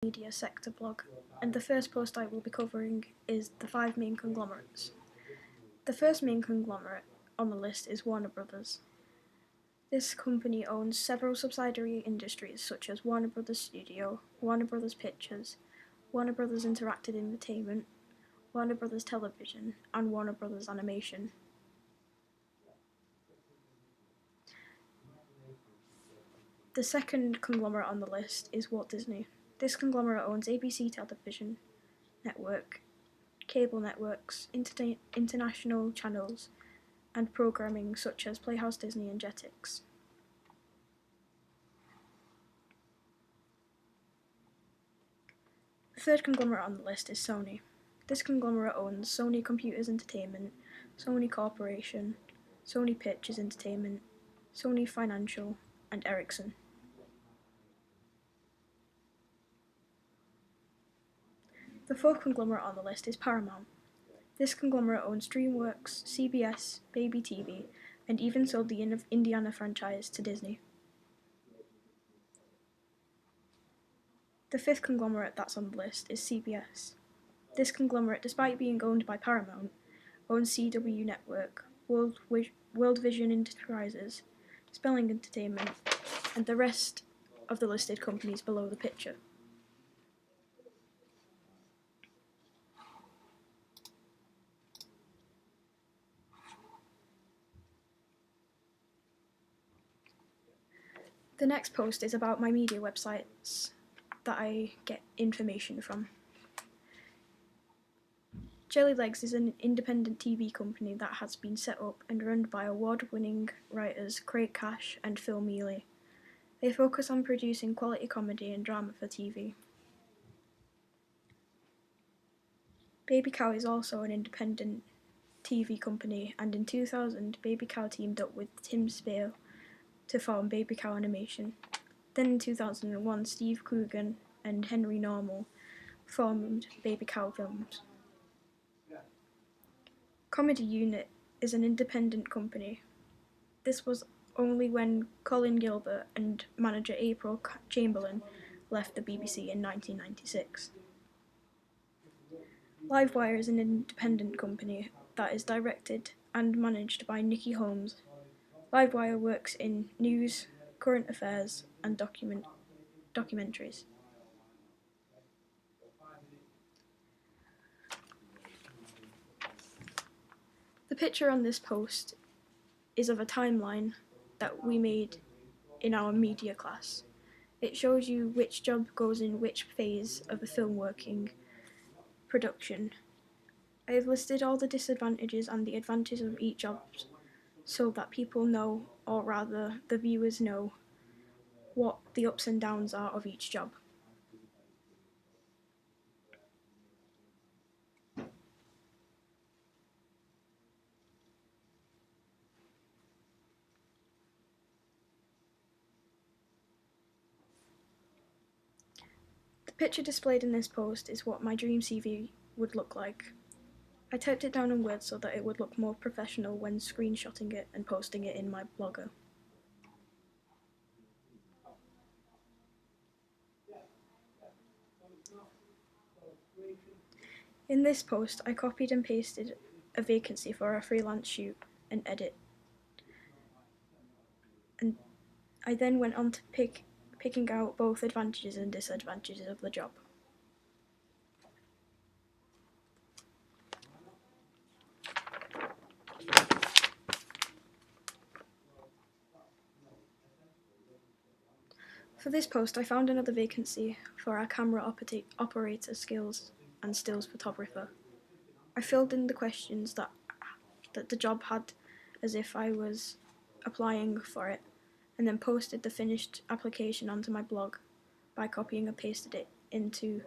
media sector blog, and the first post I will be covering is the 5 main conglomerates. The first main conglomerate on the list is Warner Brothers. This company owns several subsidiary industries such as Warner Brothers Studio, Warner Brothers Pictures, Warner Brothers Interactive Entertainment, Warner Brothers Television, and Warner Brothers Animation. The second conglomerate on the list is Walt Disney. This conglomerate owns ABC Television Network, cable networks, international channels, and programming such as Playhouse Disney and Jetix. The third conglomerate on the list is Sony. This conglomerate owns Sony Computers Entertainment, Sony Corporation, Sony Pictures Entertainment, Sony Financial, and Ericsson. The fourth conglomerate on the list is Paramount. This conglomerate owns DreamWorks, CBS, Baby TV, and even sold the Indiana franchise to Disney. The fifth conglomerate that's on the list is CBS. This conglomerate, despite being owned by Paramount, owns CW Network, World Vision Enterprises, Spelling Entertainment, and the rest of the listed companies below the picture. The next post is about my media websites that I get information from. Jelly Legs is an independent TV company that has been set up and run by award-winning writers Craig Cash and Phil Mealy. They focus on producing quality comedy and drama for TV. Baby Cow is also an independent TV company, and in 2000, Baby Cow teamed up with Tim Spale to form Baby Cow Animation. Then in 2001, Steve Coogan and Henry Normal formed Baby Cow Films. Comedy Unit is an independent company. This was only when Colin Gilbert and manager April Chamberlain left the BBC in 1996. Livewire is an independent company that is directed and managed by Nicky Holmes. Livewire works in news, current affairs, and documentaries. The picture on this post is of a timeline that we made in our media class. It shows you which job goes in which phase of a film working production. I have listed all the disadvantages and the advantages of each job so that people know, or rather the viewers know, what the ups and downs are of each job. The picture displayed in this post is what my dream CV would look like. I typed it down in Word so that it would look more professional when screenshotting it and posting it in my blogger. In this post, I copied and pasted a vacancy for a freelance shoot and edit. And I then went on to picking out both advantages and disadvantages of the job. For this post, I found another vacancy for a camera operator skills and stills photographer. I filled in the questions that the job had as if I was applying for it, and then posted the finished application onto my blog by copying and pasted it into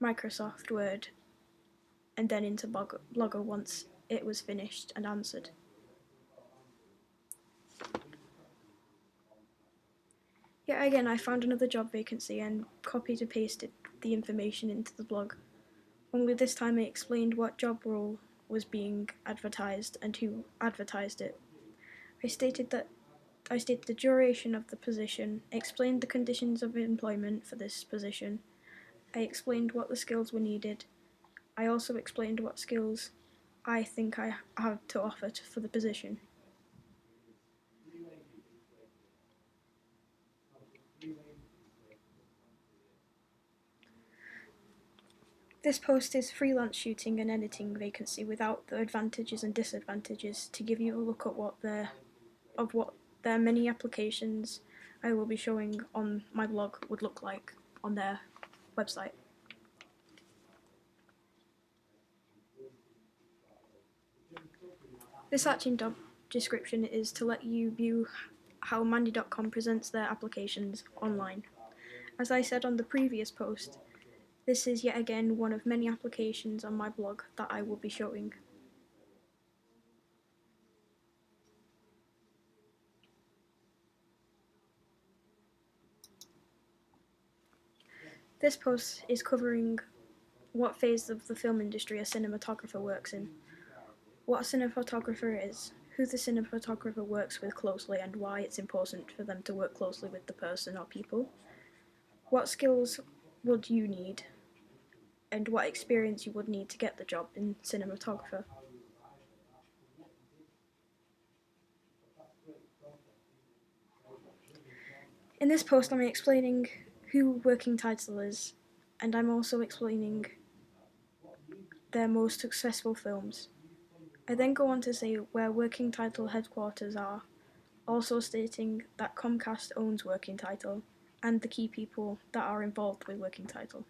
Microsoft Word and then into Blogger once it was finished and answered. Yet again, I found another job vacancy and copied and pasted the information into the blog. Only this time I explained what job role was being advertised and who advertised it. I stated that I stated the duration of the position, explained the conditions of employment for this position, I explained what the skills were needed, I also explained what skills I think I have to offer for the position. This post is freelance shooting and editing vacancy without the advantages and disadvantages to give you a look at what their many applications I will be showing on my blog would look like on their website. This searching job description is to let you view how Mandy.com presents their applications online. As I said on the previous post, this is yet again one of many applications on my blog that I will be showing. This post is covering what phase of the film industry a cinematographer works in, what a cinematographer is, who the cinematographer works with closely and why it's important for them to work closely with the person or people, what skills would you need, and what experience you would need to get the job in cinematographer. In this post I'm explaining who Working Title is, and I'm also explaining their most successful films. I then go on to say where Working Title headquarters are, also stating that Comcast owns Working Title and the key people that are involved with Working Title.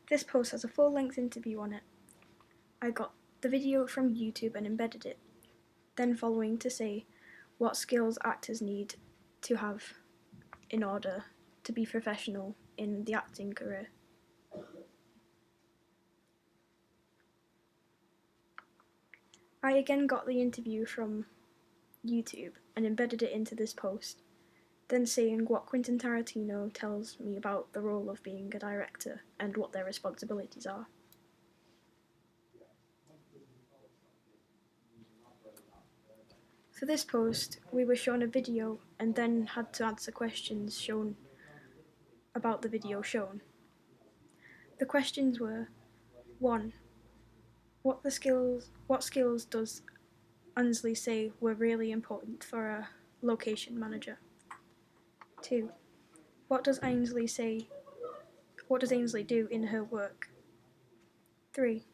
This post has a full-length interview on it. I got the video from YouTube and embedded it, then following to say what skills actors need to have in order to be professional in the acting career. I again got the interview from YouTube and embedded it into this post, then saying what Quentin Tarantino tells me about the role of being a director and what their responsibilities are. For this post, we were shown a video and then had to answer questions shown about the video shown. The questions were: 1. What skills does Ainsley say were really important for a location manager? 2. What does Ainsley do in her work? 3.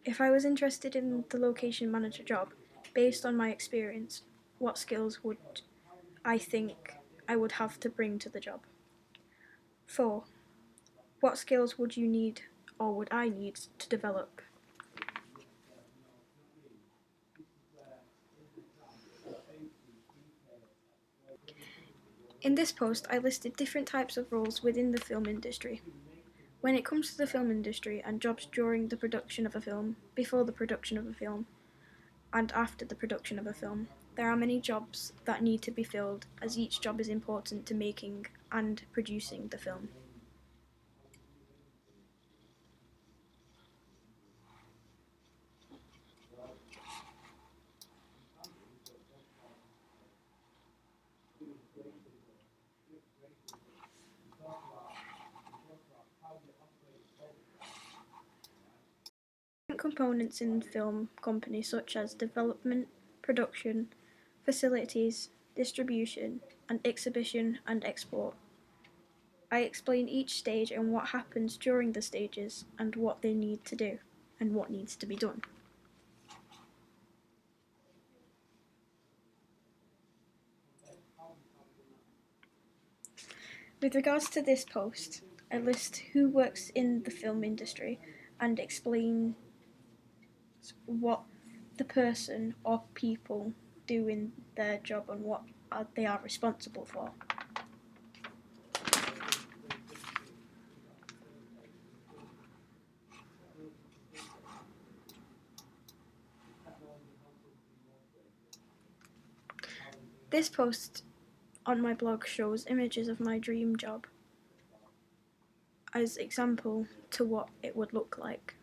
If I was interested in the location manager job, based on my experience, what skills would I think I would have to bring to the job? 4. What skills would you need or would I need to develop? In this post, I listed different types of roles within the film industry. When it comes to the film industry and jobs during the production of a film, before the production of a film, and after the production of a film, there are many jobs that need to be filled, as each job is important to making and producing the film. Components in film company such as development, production, facilities, distribution, and exhibition and export. I explain each stage and what happens during the stages and what they need to do and what needs to be done. With regards to this post, I list who works in the film industry and explain what the person or people do in their job and what they are responsible for. This post on my blog shows images of my dream job as example to what it would look like.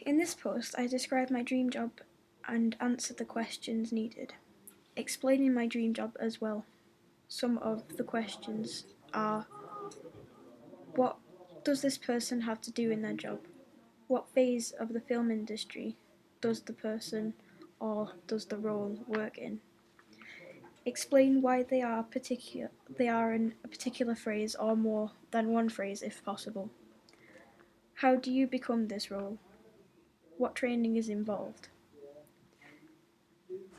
In this post, I describe my dream job and answer the questions needed, explaining my dream job as well. Some of the questions are: what does this person have to do in their job? What phase of the film industry does the person or does the role work in? Explain why they are in a particular phrase or more than one phrase if possible. How do you become this role? What training is involved?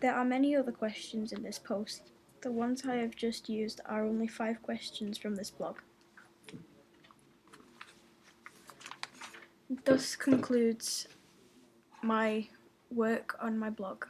There are many other questions in this post. The ones I have just used are only 5 questions from this blog. Thus concludes my work on my blog.